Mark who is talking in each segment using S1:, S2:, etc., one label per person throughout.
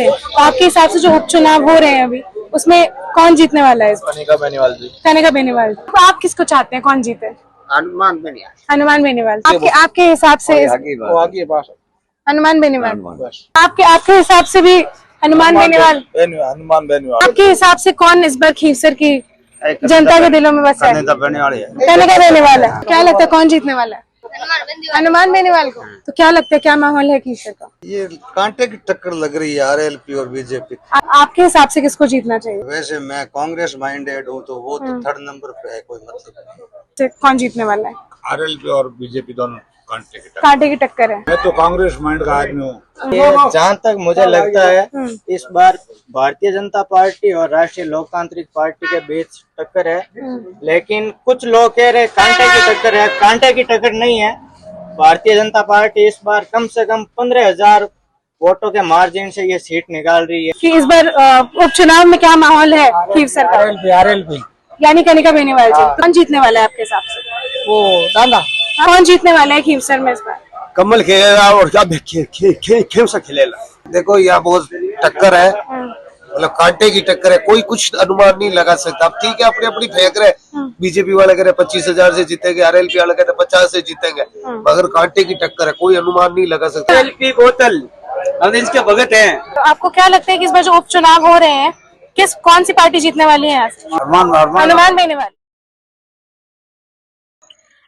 S1: तो आपके हिसाब से जो उपचुनाव हो रहे हैं अभी, उसमें कौन जीतने वाला है?
S2: कनिका बेनीवाल जी।
S1: कनिका बेनीवाल। तो आप किसको चाहते हैं, कौन जीते?
S3: हनुमान बेनीवाल।
S1: हनुमान बेनीवाल। आपके हिसाब से हनुमान बेनीवाल। आपके हिसाब से भी हनुमान बेनीवाल।
S2: हनुमान बेनीवाल।
S1: आपके हिसाब से कौन इस बार खीवसर की जनता के दिलों में बसा है?
S2: कनिका बेनीवाल है।
S1: कनिका बेनीवाल है। क्या लगता है कौन जीतने वाला है? हनुमान बेनीवाल को। तो क्या लगता है, क्या माहौल है खीवसर का?
S4: ये कांटे की टक्कर लग रही है आरएलपी और बीजेपी।
S1: आपके हिसाब से किसको जीतना चाहिए?
S4: वैसे मैं कांग्रेस माइंडेड हूँ, तो वो तो थर्ड नंबर पे है, कोई मतलब नहीं।
S1: कौन जीतने वाला है?
S2: आरएलपी और बीजेपी दोनों
S1: कांटे की टक्कर है।
S2: मैं तो कांग्रेस माइंड का आदमी हूँ।
S5: जहाँ तक मुझे लगता है इस बार भारतीय जनता पार्टी और राष्ट्रीय लोकतांत्रिक पार्टी के बीच टक्कर है, लेकिन कुछ लोग कह रहे कांटे की टक्कर है। कांटे की टक्कर नहीं है। भारतीय जनता पार्टी इस बार कम से कम 15,000 वोटों के मार्जिन से ये सीट निकाल रही है।
S1: कि इस बार उपचुनाव में क्या माहौल है खीवसर का?
S5: आरएलपी
S1: यानी कनिका बेनीवाल जी। कौन जीतने वाला है आपके हिसाब से?
S5: वो दादा
S1: कौन जीतने वाला है खीवसर में इस बार?
S4: कमल खेलेगा और क्या खेम से खेलेगा। देखो यहाँ बहुत टक्कर है, मतलब कांटे की टक्कर है, कोई कुछ अनुमान नहीं लगा सकता। अब ठीक है, अपनी अपनी फेंक रहे। बीजेपी वाले कह रहे 25,000 से जीतेंगे, आरएलपी वाले कहते 50 से जीतेंगे, मगर कांटे की टक्कर है, कोई अनुमान नहीं लगा सकता।
S5: आरएलपी बोतल हम इसके भगत हैं।
S1: तो आपको क्या लगता है कि इस बार जो उपचुनाव हो रहे हैं, कौन सी पार्टी जीतने वाली है? हनुमान बेनीवाल।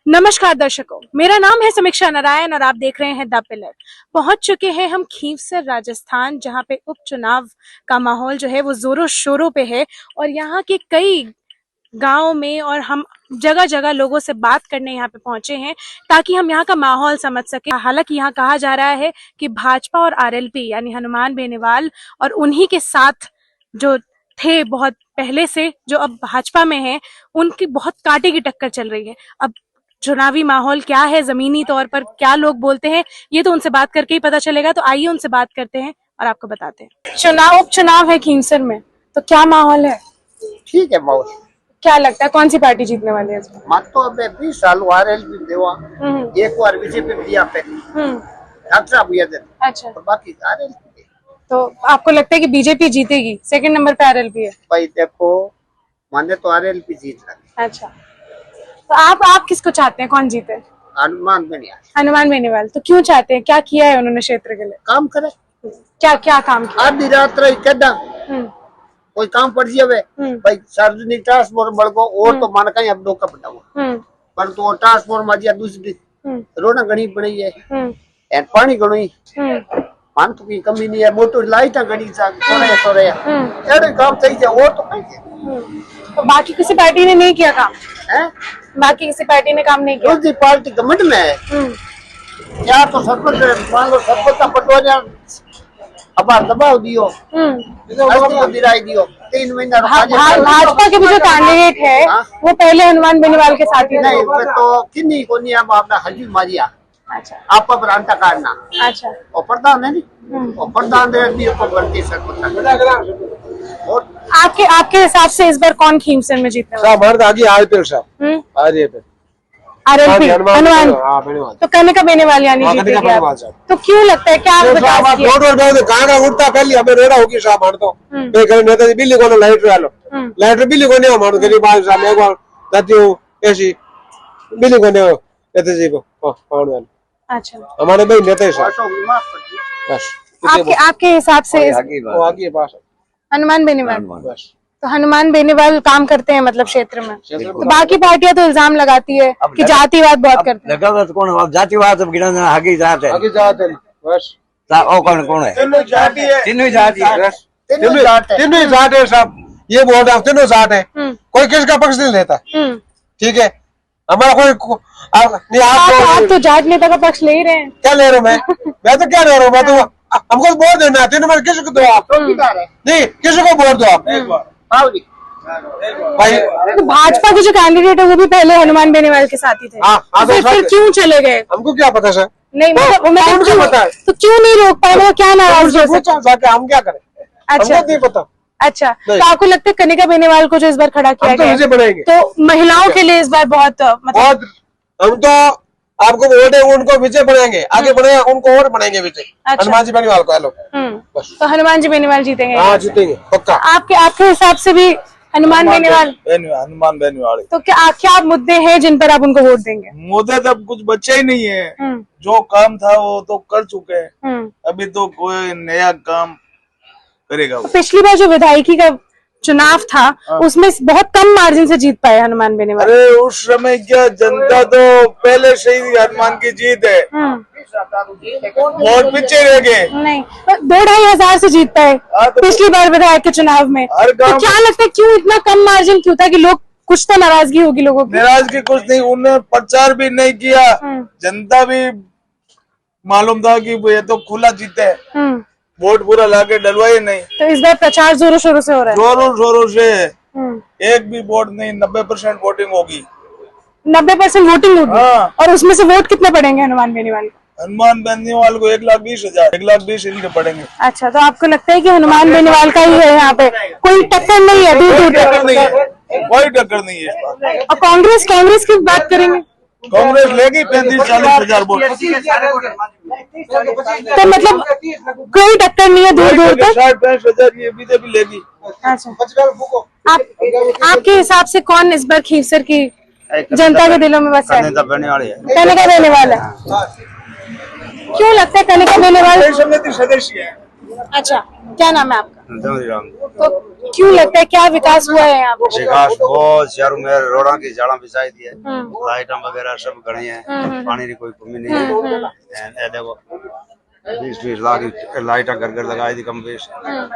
S1: नमस्कार दर्शकों, मेरा नाम है समीक्षा नारायण और आप देख रहे हैं द पिलर। पहुंच चुके हैं हम खीवसर राजस्थान, जहां पे उपचुनाव का माहौल जो है वो जोरों शोरों पे है और यहाँ के कई गांव में और हम जगह जगह लोगों से बात करने यहाँ पे पहुंचे हैं ताकि हम यहाँ का माहौल समझ सके। हालांकि यहाँ कहा जा रहा है कि भाजपा और आरएलपी यानी हनुमान बेनीवाल और उन्हीं के साथ जो थे बहुत पहले से, जो अब भाजपा में है, उनकी बहुत कांटे की टक्कर चल रही है। अब चुनावी माहौल क्या है, जमीनी तौर पर क्या लोग बोलते हैं, ये तो उनसे बात करके ही पता चलेगा। तो आइए उनसे बात करते हैं और आपको बताते हैं। उपचुनाव है खीवसर में, तो क्या माहौल है?
S3: ठीक है बहुत।
S1: क्या लगता है कौन सी पार्टी जीतने वाली है?
S3: मत तो अब 20 साल आरएलपी देवा, एक बार बीजेपी दिया पे अच्छा भैया दे।
S1: अच्छा,
S3: तो बाकी आरएलपी।
S1: तो आपको लगता है कि बीजेपी जीतेगी? सेकंड नंबर पे आरएलपी है।
S3: भाई देखो, माने तो आरएलपी जीत रही।
S1: अच्छा, तो आप किसको चाहते हैं, कौन जीते?
S3: हनुमान बेनीवाल।
S1: हनुमान बेनीवाल। तो क्यों चाहते हैं, क्या किया है उन्होंने क्षेत्र के लिए?
S3: काम करे।
S1: क्या क्या काम किया?
S3: आधी रात रही कदा कोई काम पड़ जावे भाई, सार्वजनिक ट्रांसपोर्ट बढ़को और तो मान कहीं अब डोका पटावा, पर तो ट्रांसपोर्ट में जिया दूसरी रोना घणी पड़ी है एंड पानी घणी मान तो की कमी नहीं है। मोटर लाइट घणी सा थोड़े एड़े काम सही है और तो कहीं।
S1: तो बाकी किसी पार्टी ने नहीं किया काम
S3: है?
S1: बाकी किसी पार्टी ने काम नहीं किया?
S3: दूसरी पार्टी गवर्नमेंट में है या तो सरपंच मान लो, सरपंच का पटवारिया अब दबाव दियो, दिलाई दियो 3 महीना।
S1: भाजपा के भी जो कैंडिडेट है वो पहले हनुमान बेनीवाल के साथ ही
S3: नहीं, तो किन्नी को नहीं अब आपने हजी मारिया।
S1: अच्छा,
S3: आप पर अंटा काटना।
S1: अच्छा,
S3: और प्रधान है नहीं, और प्रधान दे को बढ़ती सरपंच। और
S1: आपके हिसाब से इस बार कौन खीवसर में जीतने वाला?
S4: साहब आगे आरएलपी साहब
S1: आरएलपी हनुमान। तो कनिका बेनीवाल यानी जीतेगी आप। तो क्यों लगता है, क्या आप बता सकते हैं?
S4: कहाँ उठता पहले हमें रेड़ा होगी साहब मार तो नेता बिल्ली को लाइट डालो, लाइट बिल्ली को नहीं मारो गरीब साहब एक बार जाती हूँ ऐसी बिल्ली को नहीं नेता जी को।
S1: अच्छा,
S4: हमारे भाई नेता ही साहब बस।
S1: आपके हिसाब से
S4: आगे पास
S1: हनुमान बेनीवाल। तो हनुमान बेनीवाल काम करते हैं मतलब क्षेत्र में, तो बाकी पार्टियां तो इल्जाम लगाती है कि जातिवाद बहुत करते हैं।
S5: कौन जातिवाद आगे जाते हैं
S4: बस।
S5: कौन है? तीनों जाति
S4: है साहब, ये बोल रहा हूँ तीनों जाट है, कोई किसका पक्ष नहीं लेता। ठीक है, हमारा कोई
S1: आप तो जाट नेता का पक्ष ले ही रहे हैं।
S4: क्या ले रहा हूँ मैं तो क्या ले रहा हूँ, मैं तो हमको वोट देना तीनों में किसी को दो आप, नहीं किसी को वोट दो आप भाई।
S1: तो भाजपा के जो कैंडिडेट है वो भी पहले हनुमान बेनीवाल के साथ ही थे। तो फिर क्यों चले गए?
S4: हमको क्या पता सर।
S1: नहीं तो क्यों नहीं रोक पाए, वो क्या नाराज हो सकते?
S4: हम क्या करें?
S1: अच्छा,
S4: नहीं पता।
S1: अच्छा, तो आपको लगता है कनिका बेनीवाल को जो इस बार खड़ा किया गया
S4: बनाएंगे
S1: तो महिलाओं के लिए इस बार बहुत मतलब
S4: हम तो आपको वोट है उनको विजय बनाएंगे, आगे बढ़ेगा उनको और बनाएंगे विजय।
S1: अच्छा।
S4: हनुमान जी बेनीवाल को। हेलो बस।
S1: तो हनुमान जी बेनीवाल जीतेंगे?
S4: हाँ जीतेंगे पक्का।
S1: आपके आपके हिसाब से भी हनुमान बेनीवाल?
S2: हनुमान बेनीवाल।
S1: तो क्या क्या मुद्दे हैं जिन पर आप उनको वोट देंगे?
S2: मुद्दे तो अब कुछ बच्चे ही नहीं है, जो काम था वो तो कर चुके हैं, अभी तो कोई नया काम करेगा वो।
S1: पिछली बार जो विधायकी का चुनाव था उसमें बहुत कम मार्जिन से जीत पाए हनुमान बेनीवाल।
S2: अरे उस समय क्या, जनता तो पहले से ही हनुमान की जीत है, बहुत पीछे रह गए।
S1: नहीं, 2-2.5 हजार से जीत पाए पिछली बार विधायक के चुनाव में। तो क्या लगता है क्यों इतना कम मार्जिन क्यों था? कि लोग कुछ तो नाराजगी होगी लोगों की।
S2: नाराजगी कुछ नहीं, उन्होंने प्रचार भी नहीं किया, जनता भी मालूम था कि ये तो खुला जीते है, वोट पूरा लाके डलवाए नहीं।
S1: तो इस बार प्रचार जोरों शोरों से हो रहा है?
S2: जोरों शोरों से, एक भी वोट नहीं, 90% वोटिंग होगी।
S1: 90% वोटिंग होगी?
S2: हाँ।
S1: और उसमें से वोट कितने पड़ेंगे हनुमान बेनीवाल को?
S2: हनुमान बेनीवाल को 1,20,000, 1,20,000 इनके पड़ेंगे।
S1: अच्छा, तो आपको लगता है कि हनुमान बेनीवाल का ही है यहाँ पे, कोई टक्कर नहीं है? दूर दूर
S2: टक्कर नहीं है, कोई टक्कर नहीं है इस बार।
S1: और कांग्रेस की बात करेंगे?
S2: कांग्रेस लेगी 35-40 हजार वोट।
S1: तो मतलब कोई टक्कर नहीं है दूर दूर तक?
S2: 60-65 हजार ये बीजेपी लेगी।
S1: अच्छा, आपके हिसाब से कौन इस बार खीवसर की जनता के दिलों में बसा है?
S2: कनिका बेनीवाल है।
S1: कनिका बेनीवाल है। क्यों लगता है कनिका बेनीवाल?
S2: समिति सदस्य है।
S1: अच्छा, क्या नाम है आपका?
S2: राम।
S1: तो क्यों लगता है, क्या विकास हुआ है यहाँ पे?
S2: विकास बहुत शहरों में रोड़ा की जाड़ा बिछाई दी है, लाइट वगैरह सब गढ़ी है, पानी की कोई कमी नहीं है। देखो 20-20 लाख लाइट घर घर लगाई थी, कम बेश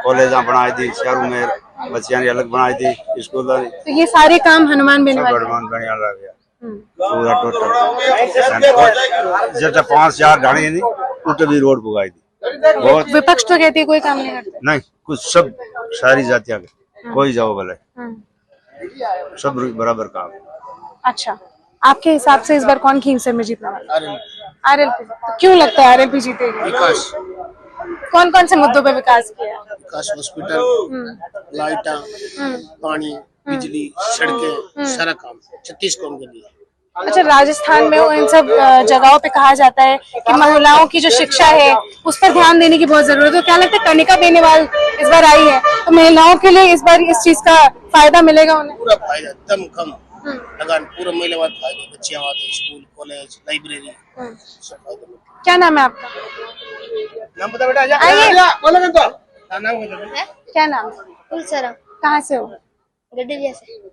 S2: कॉलेज बनाई थी, शहरों में बच्चियां अलग बनाई थी, स्कूल।
S1: तो ये सारे काम हनुमान बेनीवाल?
S2: हनुमान बेनीवाल रह गया पूरा टोटल। जब 5-4 ढाणी थी उल्टे भी रोड पुगाई थी। बहुत
S1: विपक्ष तो कहती है कोई काम नहीं करते।
S2: नहीं, कुछ सब सारी जातियां कोई जाओ भले, सब बराबर काम।
S1: अच्छा, आपके हिसाब से इस बार कौन खीवसर में जीतने वाला है? आरएलपी। तो क्यों लगता है आरएलपी जीतेगी?
S3: विकास,
S1: कौन कौन से मुद्दों पे विकास किया?
S3: विकास, हॉस्पिटल, लाइट, पानी, बिजली, सड़कें, सारा काम 36 कौम के लिए।
S1: अच्छा, राजस्थान में इन सब जगहों पे कहा जाता है कि महिलाओं की जो शिक्षा है उस पर ध्यान देने की बहुत जरूरत है। तो क्या लगता है कनिका बेनीवाल इस बार आई है तो महिलाओं के लिए इस बार इस चीज का फायदा मिलेगा उन्हें?
S3: पूरा फायदा, दम कम लगान, पूरा महिला वाला फायदा, बच्चियां आते, स्कूल, कॉलेज, लाइब्रेरी, सब फायदा।
S1: क्या नाम है आपका?
S3: नाम बता बेटा,
S1: आइए।
S3: बोलो मैं तो नाम बता।
S1: क्या नाम?
S6: कुलसरा,
S1: कहाँ से हो?
S6: गड्ढे से।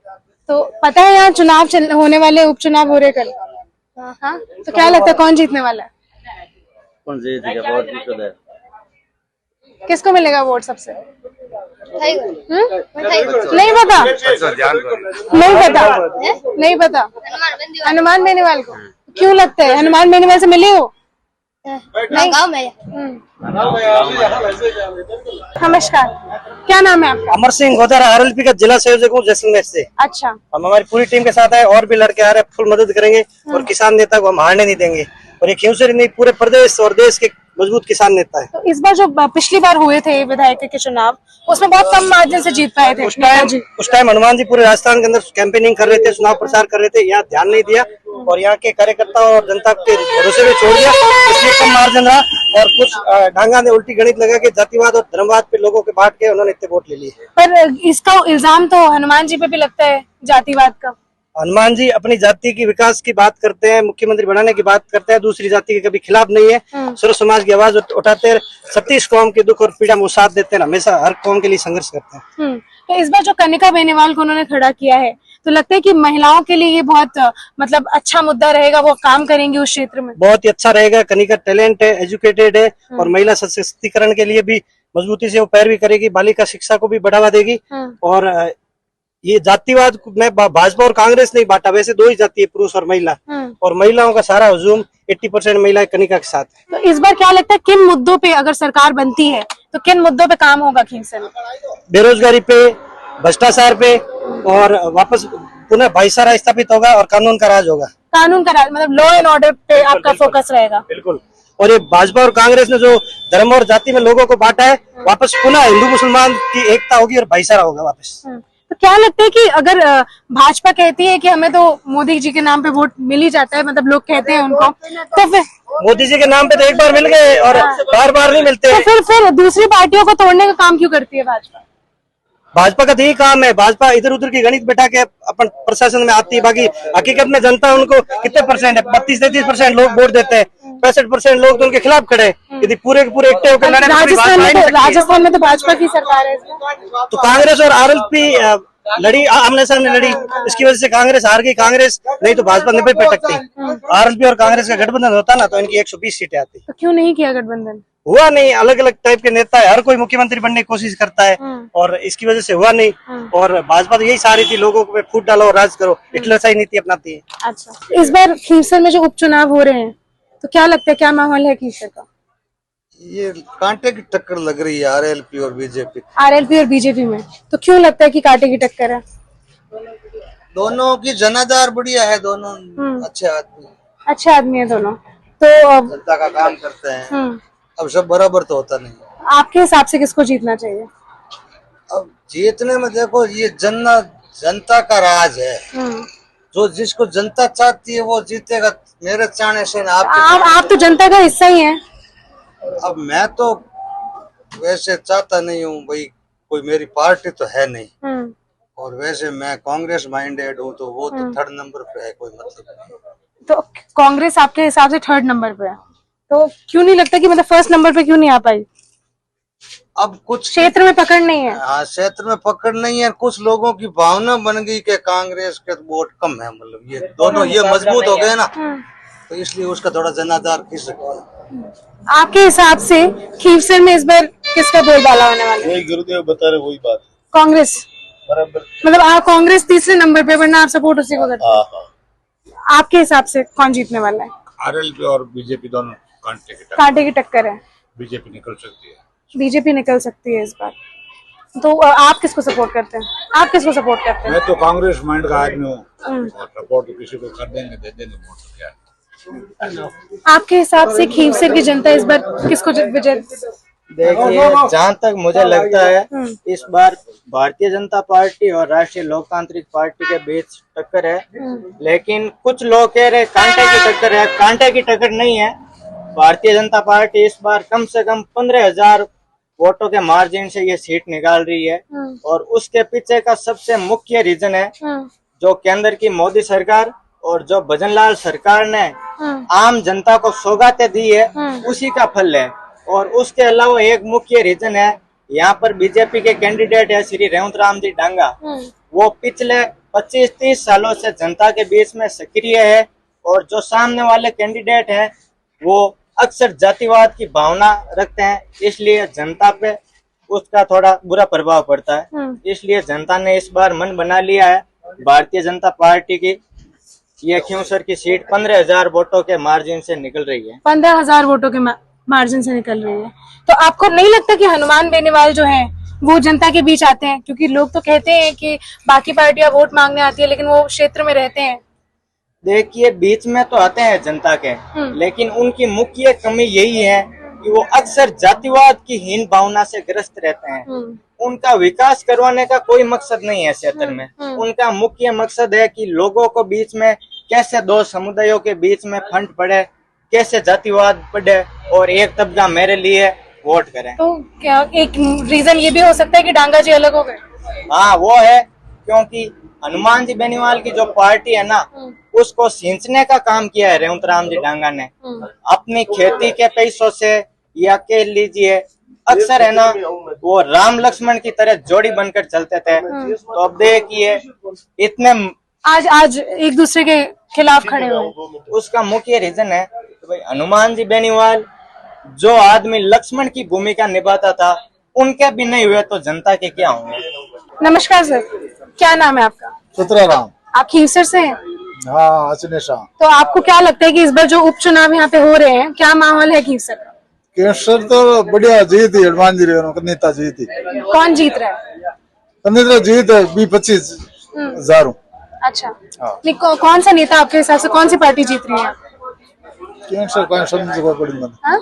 S1: तो पता है यहाँ चुनाव होने वाले, उपचुनाव हो रहे कल? हाँ, तो क्या लगता है कौन जीतने वाला है?
S2: कौन जीतेगा? बहुत दिक्कत है।
S1: किसको मिलेगा वोट सबसे?
S6: नहीं
S1: नहीं पता? नहीं पता? नहीं पता? हनुमान बेनीवाल को। क्यों लगता है हनुमान बेनीवाल से मिले हो?
S6: नहीं, गाँव में।
S1: नमस्कार, क्या नाम है आपका?
S5: अमर सिंह गोदारा, आरएलपी का जिला संयोजक हूँ जैसलमेर से।
S1: अच्छा,
S5: हम हमारी पूरी टीम के साथ है और भी लड़के आ रहे हैं, फुल मदद करेंगे और किसान नेता को हम हारने नहीं देंगे। और ये खीवसर नहीं, पूरे प्रदेश और देश के मजबूत किसान नेता है।
S1: तो इस बार जो पिछली बार हुए थे विधायक के चुनाव, उसमें बहुत कम मार्जिन से जीत पाए थे।
S5: उस टाइम हनुमान जी पूरे राजस्थान के अंदर कैंपेनिंग कर रहे थे, चुनाव प्रचार कर रहे थे, यहाँ ध्यान नहीं दिया और यहाँ के कार्यकर्ताओं और जनता के भरोसे में छोड़ दिया, इसलिए कम मार्जिन रहा। और कुछ ढांगा ने उल्टी गणित लगा के जातिवाद और धर्मवाद पे लोगों के बांट के उन्होंने इतने वोट ले लिए।
S1: पर इसका इल्जाम तो हनुमान जी पे भी लगता है जातिवाद का।
S5: हनुमान जी अपनी जाति की विकास की बात करते हैं, मुख्यमंत्री बनाने की बात करते हैं, दूसरी जाति के कभी खिलाफ नहीं है, सर्व समाज की आवाज उठाते हैं, 36 कौम के दुख और पीड़ा में वो साथ देते हैं, हमेशा हर कौम के लिए संघर्ष करते हैं।
S1: तो इस बार जो कनिका बेनीवाल को उन्होंने खड़ा किया है, तो लगता है कि महिलाओं के लिए ये बहुत मतलब अच्छा मुद्दा रहेगा, वो काम करेंगे उस क्षेत्र में?
S5: बहुत ही अच्छा रहेगा। कनिका टैलेंट है, एजुकेटेड है और महिला सशक्तिकरण के लिए भी मजबूती से वो पैरवी करेगी, बालिका शिक्षा को भी बढ़ावा देगी। और ये जातिवाद में भाजपा और कांग्रेस नहीं बांटा, वैसे दो ही जाति है, पुरुष और महिला, और महिलाओं का सारा हुजूम 80% महिलाएं कनिका के साथ है।
S1: तो इस बार क्या लगता है किन मुद्दों पे अगर सरकार बनती है तो किन मुद्दों पे काम होगा खीवसर में?
S5: बेरोजगारी पे, भ्रष्टाचार पे और वापस पुनः भाईचारा स्थापित होगा और कानून का राज होगा।
S1: कानून का राज मतलब लॉ एंड ऑर्डर पे आपका फोकस रहेगा?
S5: बिल्कुल। और ये भाजपा और कांग्रेस ने जो धर्म और जाति में लोगों को बांटा है, वापस पुनः हिंदू मुसलमान की एकता होगी और भाईचारा होगा वापस।
S1: तो क्या लगता है कि अगर भाजपा कहती है कि हमें तो मोदी जी के नाम पे वोट मिल ही जाता है, मतलब लोग कहते हैं उनको, तो फिर
S5: मोदी जी के नाम पे तो एक बार मिल गए और बार बार नहीं मिलते।
S1: तो फिर दूसरी पार्टियों को तोड़ने का काम क्यों करती है भाजपा?
S5: भाजपा का तो यही काम है, भाजपा इधर उधर की गणित बैठा के अपन प्रशासन में आती है, बाकी हकीकत में जनता उनको कितने परसेंट है, 32-33% लोग वोट देते हैं, 65% लोग तो उनके खिलाफ खड़े हैं। यदि पूरे के पूरे एकटे होकर लड़े
S1: राजस्थान में तो भाजपा की सरकार है इसमें।
S5: तो कांग्रेस और आरएलपी लड़ी, आमने सामने लड़ी, इसकी वजह से कांग्रेस हार गई। कांग्रेस नहीं तो भाजपा नहीं पे टकती। आरएलपी और कांग्रेस का गठबंधन होता ना तो इनकी 120 सीटें आती।
S1: तो क्यों नहीं किया गठबंधन?
S5: हुआ नहीं, अलग अलग टाइप के नेता है, हर कोई मुख्यमंत्री बनने की कोशिश करता है और इसकी वजह से हुआ नहीं। और भाजपा तो यही सारी थी, लोगों पे फूट डालो और राज करो, हिटलर सा ही नीति अपनाती है।
S1: अच्छा, इस बार खींवसर में जो उपचुनाव हो रहे हैं तो क्या लगता है, क्या माहौल है खींवसर का?
S4: ये कांटे की टक्कर लग रही है आरएलपी और बीजेपी।
S1: आरएलपी और बीजेपी में तो क्यों लगता है कि कांटे की टक्कर है?
S4: दोनों की जनाधार बढ़िया है, दोनों अच्छे आदमी
S1: है दोनों। तो
S4: जनता का काम करते हैं। अब सब बराबर तो होता नहीं।
S1: आपके हिसाब से किसको जीतना चाहिए?
S4: अब जीतने में देखो, ये जनता का राज है, जो जिसको जनता चाहती है वो जीतेगा। मेरे चाहने से
S1: आप तो जनता का हिस्सा ही हैं।
S4: अब मैं तो वैसे चाहता नहीं हूँ भाई, कोई मेरी पार्टी तो है नहीं, और वैसे मैं कांग्रेस माइंडेड हूँ, तो वो तो थर्ड नंबर पे है, कोई मतलब नहीं।
S1: तो कांग्रेस आपके हिसाब से थर्ड नंबर पे है, तो क्यों नहीं लगता कि मतलब फर्स्ट नंबर पे क्यों नहीं आ पाई?
S4: अब कुछ
S1: क्षेत्र में पकड़ नहीं है।
S4: हाँ, क्षेत्र में पकड़ नहीं है। कुछ लोगों की भावना बन गई कि कांग्रेस के वोट कम है, मतलब ये दोनों ये मजबूत हो गए ना, तो इसलिए उसका थोड़ा जनाधार खिंच रखा है।
S1: आपके हिसाब से खींवसर में इस बार किसका बोलबाला होने वाला है?
S7: वही गुरुदेव बता रहे, वही बात।
S1: कांग्रेस
S7: बराबर।
S1: मतलब आप कांग्रेस तीसरे नंबर पे, वरना आप सपोर्ट उसी को करते हैं। आपके हिसाब से कौन जीतने वाला है?
S7: आरएलपी और बीजेपी दोनों
S1: कांटे की टक्कर है।
S7: बीजेपी निकल सकती है।
S1: बीजेपी निकल सकती है इस बार। तो आप किसको सपोर्ट करते हैं? आप किसको सपोर्ट करते हैं?
S7: मैं तो कांग्रेस माइंड का आदमी हूँ और सपोर्ट किसी को कर देंगे, दे देंगे वोट, तो क्या है।
S1: आपके हिसाब से खींवसर की जनता इस बार किसको विजय?
S5: देखिए, जहाँ तक मुझे लगता है इस बार भारतीय जनता पार्टी और राष्ट्रीय लोकतांत्रिक पार्टी के बीच टक्कर है, लेकिन कुछ लोग कह रहे कांटे की टक्कर है। कांटे की टक्कर नहीं है। भारतीय जनता पार्टी इस बार कम से कम 15,000 वोटों के मार्जिन से ये सीट निकाल रही है, और उसके पीछे का सबसे मुख्य रीजन है जो केंद्र की मोदी सरकार और जो भजनलाल सरकार ने आम जनता को सौगातें दी है, उसी का फल है। और उसके अलावा एक मुख्य रीजन है, यहाँ पर बीजेपी के कैंडिडेट है श्री रेवंत राम जी डांगा। वो पिछले 25-30 सालों से जनता के बीच में सक्रिय है, और जो सामने वाले कैंडिडेट हैं वो अक्सर जातिवाद की भावना रखते हैं, इसलिए जनता पे उसका थोड़ा बुरा प्रभाव पड़ता है। इसलिए जनता ने इस बार मन बना लिया है भारतीय जनता पार्टी की ये खींवसर की सीट 15,000 वोटों के मार्जिन से निकल रही है।
S1: 15,000 वोटों के मार्जिन से निकल रही है। तो आपको नहीं लगता कि हनुमान बेनीवाल जो है वो जनता के बीच आते हैं? क्योंकि लोग तो कहते हैं कि बाकी पार्टियां वोट मांगने आती है, लेकिन वो क्षेत्र में रहते हैं।
S5: देखिए, बीच में तो आते हैं जनता के, लेकिन उनकी मुख्य कमी यही है कि वो अक्सर जातिवाद की हीन भावना से ग्रस्त रहते हैं। उनका विकास करवाने का कोई मकसद नहीं है क्षेत्र में। उनका मुख्य मकसद है कि लोगों को बीच में कैसे दो समुदायों के बीच में फंट पड़े, कैसे जातिवाद बढ़े, और एक तबका मेरे लिए वोट करें।
S1: तो क्या एक रीजन ये भी हो सकता है कि डांगा जी अलग हो गए?
S5: हाँ, वो है, क्योंकि हनुमान जी बेनीवाल की जो पार्टी है ना, उसको सींचने का काम किया है रेवंत राम जी डांगा ने अपनी खेती के पैसों से, या कह लीजिए अक्सर है ना वो राम लक्ष्मण की तरह जोड़ी बनकर चलते थे। तो अब देखिए इतने
S1: आज एक दूसरे के खिलाफ खड़े हुए।
S5: उसका मुख्य रीजन है तो भाई हनुमान जी बेनीवाल जो आदमी लक्ष्मण की भूमिका निभाता था, उनके भी नहीं हुए तो जनता के क्या होंगे।
S1: नमस्कार सर, क्या नाम है आपका?
S7: सुतराराम।
S1: आप खींवसर से हैं?
S7: हाँ, अचनेशा।
S1: तो आपको क्या लगता है कि इस बार जो उपचुनाव यहाँ पे हो रहे हैं, क्या माहौल है खींवसर का?
S7: केसर तो बढ़िया जीत है, हनुमान जी कन्नीता जीत है।
S1: कौन जीत रहा है?
S7: कन्नीता जीत है 20-25,000।
S1: अच्छा, नहीं, कौन सा नेता आपके हिसाब से, कौन सी पार्टी जीत रही है?
S7: केसर कौन समझ को पड़ी मन
S1: हाँ?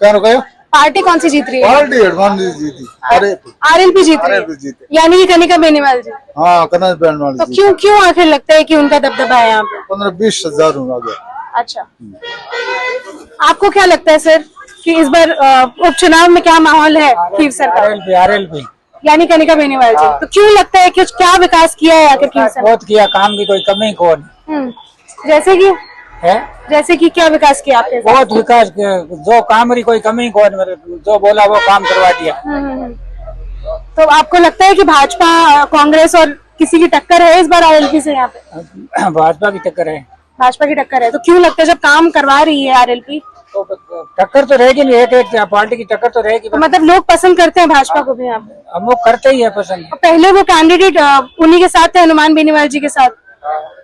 S7: क्या कहो
S1: पार्टी कौन सी जीत रही है?
S7: पार्टी हनुमान जी जीती। अरे
S1: आरएलपी जीत रही
S7: RLP
S1: है,
S7: जीते।
S1: यानी कि कनिका बेनीवाल जी।
S7: हाँ, कनक बेनीवाल
S1: तो
S7: जी।
S1: क्यों क्यों आखिर लगता है कि उनका दबदबा है यहाँ पे?
S7: 15-20 हजार आ गया।
S1: अच्छा, आपको क्या लगता है सर कि इस बार उपचुनाव में क्या माहौल है खीवसर का?
S5: आरएलपी
S1: यानी कनिका बेनीवाल जी। तो क्यों लगता है कि क्या विकास किया है आखिर खीवसर?
S5: बहुत किया, काम की कोई कमी कौन
S1: जैसे कि
S5: है।
S1: जैसे कि क्या विकास किया आपने?
S5: बहुत विकास किया, जो काम की कोई कमी कौन, जो बोला वो काम करवा दिया।
S1: तो आपको लगता है कि भाजपा कांग्रेस और किसी की टक्कर है इस बार आरएलपी से यहाँ पे?
S5: भाजपा की टक्कर है।
S1: भाजपा की टक्कर है, तो क्यों लगता है जब काम करवा रही है आरएलपी
S5: तो टक्कर तो रहेगी नहीं, एक पार्टी की टक्कर तो रहेगी।
S1: तो मतलब लोग पसंद करते हैं भाजपा को भी यहाँ पे?
S5: हम लोग करते ही है पसंद।
S1: पहले वो कैंडिडेट उन्हीं के साथ थे, हनुमान बेनीवाल जी के साथ,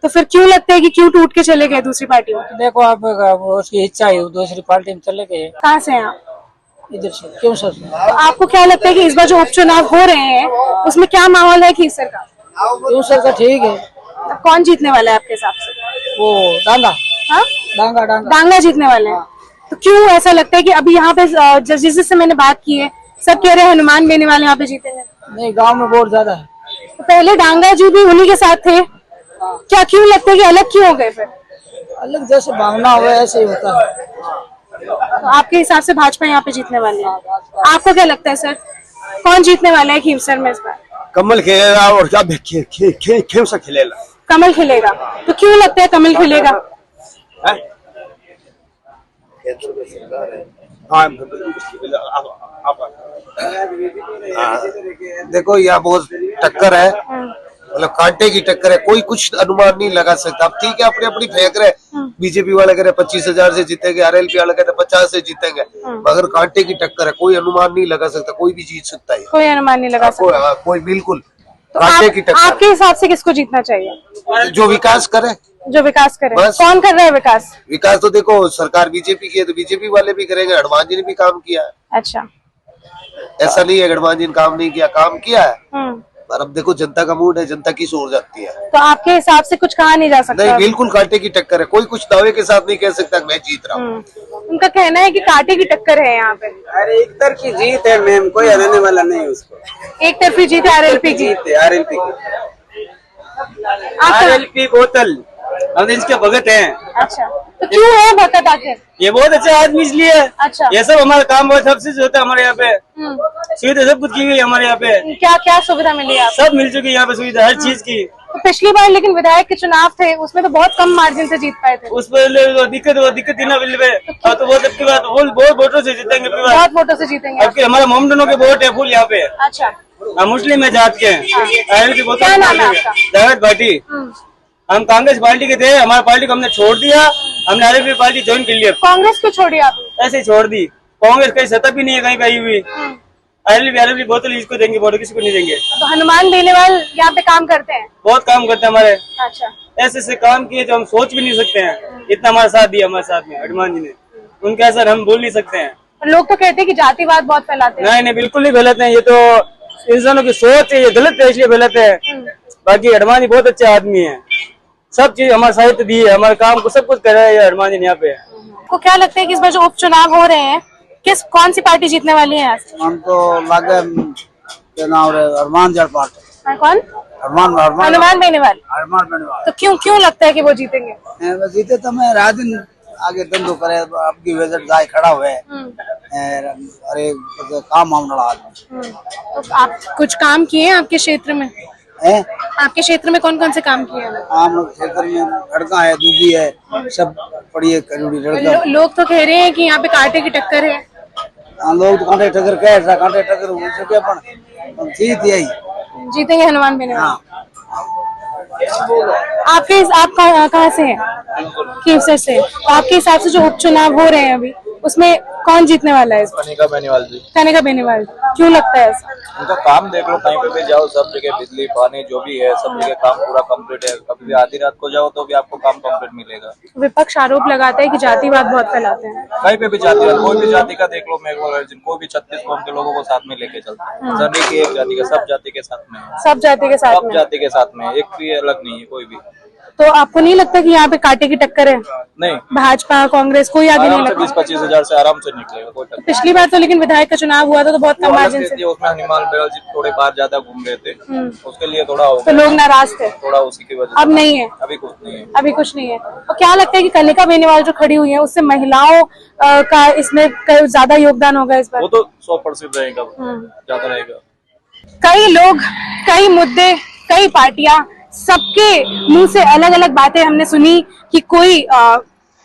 S1: तो फिर क्यों लगता है कि क्यों टूट के चले गए दूसरी पार्टी में?
S5: देखो आप, उसकी इच्छा है, दूसरी पार्टी में चले गए।
S1: कहाँ से हैं आप?
S5: इधर से क्यों सर?
S1: तो आपको क्या लगता है कि इस बार जो उपचुनाव हो रहे हैं उसमें क्या माहौल है खीसर का?
S5: क्यों सर का ठीक है।
S1: अब कौन जीतने वाला है आपके हिसाब से?
S5: वो डांगा
S1: हाँ,
S5: डांगा
S1: डांगा जीतने वाले हैं। तो क्यों ऐसा लगता है कि अभी यहाँ पे जिस से मैंने बात की है सब कह रहे हैं हनुमान बेनीवाल यहाँ पे जीतेंगे?
S5: नहीं, गांव में वोट ज्यादा है।
S1: तो पहले डांगा जी भी उन्हीं के साथ थे, क्या क्यों लगता है कि अलग क्यों हो गए फिर?
S5: अलग जैसे भावना हो ऐसे ही होता है।
S1: तो आपके हिसाब से भाजपा यहाँ पे जीतने वाली है, आपको क्या लगता है सर कौन जीतने वाला है खीवसर में इस बार?
S4: कमल खेलेगा और क्या खेम सा खेलेगा।
S1: कमल खिलेगा, तो क्यों लगता है कमल खिलेगा?
S4: हाँ, देखो यहाँ बहुत टक्कर है, मतलब कांटे की टक्कर है, कोई कुछ अनुमान नहीं लगा सकता। अब ठीक है, अपने अपनी फेंक रहे। बीजेपी वाले कह रहे 25,000 से जीतेंगे, आरएलपी वाले कहते 50 से जीतेंगे, मगर कांटे की टक्कर है, कोई अनुमान नहीं लगा सकता, कोई भी जीत सकता है।
S1: कोई अनुमान नहीं लगा सकता।
S4: कोई बिल्कुल
S1: तो
S4: कांटे की टक्कर
S1: आपके हिसाब से किसको जीतना चाहिए?
S4: है। जो विकास करे,
S1: जो विकास करे।
S4: बस।
S1: कौन कर रहा है विकास?
S4: विकास तो देखो सरकार बीजेपी की है तो बीजेपी वाले भी करेंगे। हनुमान जी ने भी काम किया है,
S1: अच्छा।
S4: ऐसा नहीं है हनुमान जी ने काम नहीं किया, काम किया है।
S1: हम्म,
S4: पर अब देखो जनता का मूड है, जनता की सोच जाती है।
S1: तो आपके हिसाब से कुछ कहा नहीं जा सकता?
S4: नहीं, बिल्कुल कांटे की टक्कर है, कोई कुछ दावे के साथ नहीं कह सकता मैं जीत रहा हूँ।
S1: उनका कहना है कि कांटे की टक्कर है यहाँ पे।
S8: अरे एक तरफी जीत है मैम, कोई हराने वाला नहीं है उसको।
S1: एक तरफी जीत है आरएलपी की।
S8: जीत है आरएलपी की।
S1: आप
S8: आरएलपी बोतल हम इसके भगत हैं।
S1: अच्छा, तो क्यों है भगत आखिर?
S8: ये बहुत अच्छा आदमी इसलिए।
S1: अच्छा।
S8: ये सब हमारा काम बहुत सबसे होता है हमारे यहाँ पे। सुविधा सब कुछ की हुई है हमारे यहाँ पे,
S1: क्या क्या सुविधा मिली आप?
S8: सब मिल चुकी है यहाँ पे सुविधा हर चीज की।
S1: तो पिछली बार लेकिन विधायक के चुनाव थे उसमें तो बहुत कम मार्जिन से जीत पाए थे।
S8: उस पर वो दिक्कत थी ना बिल पे। अब तो बहुत अब की बात बहुत वोटों से जीतेंगे अब की बार।
S1: बहुत वोटों से जीतेंगे।
S8: अब के हमारा मोमडनों के वोट है फुल यहाँ पे।
S1: अच्छा,
S8: हम मुस्लिम है जात के हैं। आरएलपी बोतल
S1: क्या नाम है आपका?
S8: जावेद भाटी। हम कांग्रेस पार्टी के थे, हमारी पार्टी को हमने छोड़ दिया, हमने आरएलपी पार्टी ज्वाइन कर लिया।
S1: कांग्रेस को छोड़ी आपने?
S8: ऐसे ही छोड़ दी। कांग्रेस कहीं सत्ता भी नहीं है कहीं कहीं हुई। आरएलपी बोतल इसको देंगे वोट, किसी को नहीं देंगे।
S1: तो हनुमान बेनीवाल यहाँ पे काम करते हैं?
S8: बहुत काम करते हैं हमारे।
S1: अच्छा,
S8: ऐसे काम किए जो हम सोच भी नहीं सकते हैं। इतना हमारा साथ दिया हमारे साथ में हनुमान जी ने, उनका असर हम बोल नहीं सकते हैं।
S1: लोग तो कहते हैं कि जातिवाद बहुत फैलाते हैं।
S8: नहीं नहीं, बिल्कुल नहीं गलत है, ये तो इंसानों की सोच है, ये गलत है इसलिए गलत है। बाकी हनुमान जी बहुत अच्छे आदमी है, सब चीज हमारा साहित्य दी है, हमारे काम को सब कुछ कर रहा है हनुमान जी यहाँ पे।
S1: आपको क्या लगता है कि इस बार जो उपचुनाव हो रहे हैं कौन सी पार्टी जीतने वाली है यहाँ से?
S3: हम तो लागे हनुमान जी पार्टी।
S1: हाँ, कौन? हनुमान बेनीवाल।
S3: हनुमान बेनीवाल
S1: तो क्यों लगता है कि वो जीतेंगे?
S3: जीते तो मैं रात दिन आगे धंधो करे, आपकी वजह जाए खड़ा हुए। अरे काम हम लड़ा
S1: तो आप कुछ काम किए हैं आपके क्षेत्र में? आपके क्षेत्र में कौन कौन से काम किए हैं?
S3: आम क्षेत्र में लड़का है, दूधी है, सब पड़ी है लड़का।
S1: लोग तो कह रहे हैं कि यहाँ पे कांटे की टक्कर है।
S3: लोग तो कांटे टक्कर कह रहे, कांटे टक्कर हो सके अपन जीत यही
S1: जीतेंगे हनुमान बेनीवाल।
S3: हाँ।
S1: आप कहाँ से हैं? खीवसर से। तो आपके हिसाब से जो उपचुनाव हो रहे हैं अभी उसमें कौन जीतने वाला है?
S9: कनिका बेनीवाल जी।
S1: कनिका बेनीवाल। क्यों लगता है ऐसा?
S9: उनका काम देख लो, कहीं पे भी जाओ सब जगह बिजली पानी जो भी है सब जगह काम पूरा कंप्लीट है। कभी भी आधी रात को जाओ तो भी आपको काम कंप्लीट मिलेगा।
S1: विपक्ष आरोप लगाता है कि जातिवाद बहुत फैलाते हैं।
S9: कहीं पे भी जाति है, कोई भी जाति का देख लो, कोई भी 36 कौम के लोगों को साथ में लेके चलते हैं। ऐसा नहीं कि एक जाति का, सब जाति के साथ में है।
S1: सब जाति के साथ
S9: सब
S1: में।
S9: जाति के साथ में, एक भी अलग नहीं है कोई भी।
S1: तो आपको नहीं लगता कि यहाँ पे कांटे की टक्कर है?
S9: नहीं,
S1: भाजपा कांग्रेस कोई आगे नहीं
S9: आराम से
S1: लगता?
S9: 20-25 हजार से आराम से निकलेगा कोई टक्कर।
S1: पिछली बार तो लेकिन विधायक का चुनाव हुआ था तो बहुत कम
S9: वो अलग
S1: मार्जिन से,
S9: थी, उसमें हनीमान बेरल जी थोड़े बाहर ज्यादा घूम रहे थे, उसके लिए थोड़ा हो
S1: तो
S9: गया,
S1: लोग नाराज थे।
S9: थोड़ा उसी की वजह से।
S1: अब नहीं है?
S9: अभी कुछ नहीं है।
S1: अभी कुछ नहीं है। और क्या लगता है कि कनिका बेनीवाल जो खड़ी हुई है उससे महिलाओं का इसमें ज्यादा योगदान होगा इस बार?
S9: वो तो 100% रहेगा, ज्यादा रहेगा।
S1: कई लोग, कई मुद्दे, कई पार्टियां, सबके मुंह से अलग अलग बातें हमने सुनी कि कोई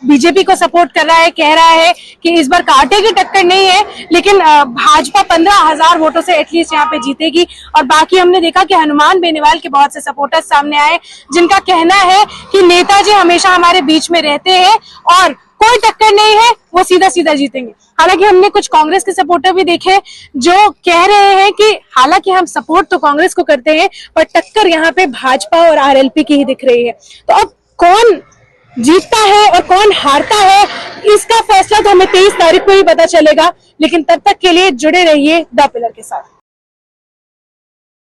S1: बीजेपी को सपोर्ट कर रहा है, कह रहा है कि इस बार कांटे की टक्कर नहीं है, लेकिन भाजपा 15,000 वोटों से एटलीस्ट यहाँ पे जीतेगी। और बाकी हमने देखा कि हनुमान बेनीवाल के बहुत से सपोर्टर्स सामने आए जिनका कहना है कि नेताजी हमेशा हमारे बीच में रहते हैं और कोई टक्कर नहीं है, वो सीधा सीधा जीतेंगे। हालांकि हमने कुछ कांग्रेस के सपोर्टर भी देखे जो कह रहे हैं कि हालांकि हम सपोर्ट तो कांग्रेस को करते हैं पर टक्कर यहाँ पे भाजपा और आरएलपी की ही दिख रही है। तो अब कौन जीतता है और कौन हारता है इसका फैसला तो हमें 23 तारीख को ही पता चलेगा। लेकिन तब तक के लिए जुड़े रहिए द पिलर के साथ।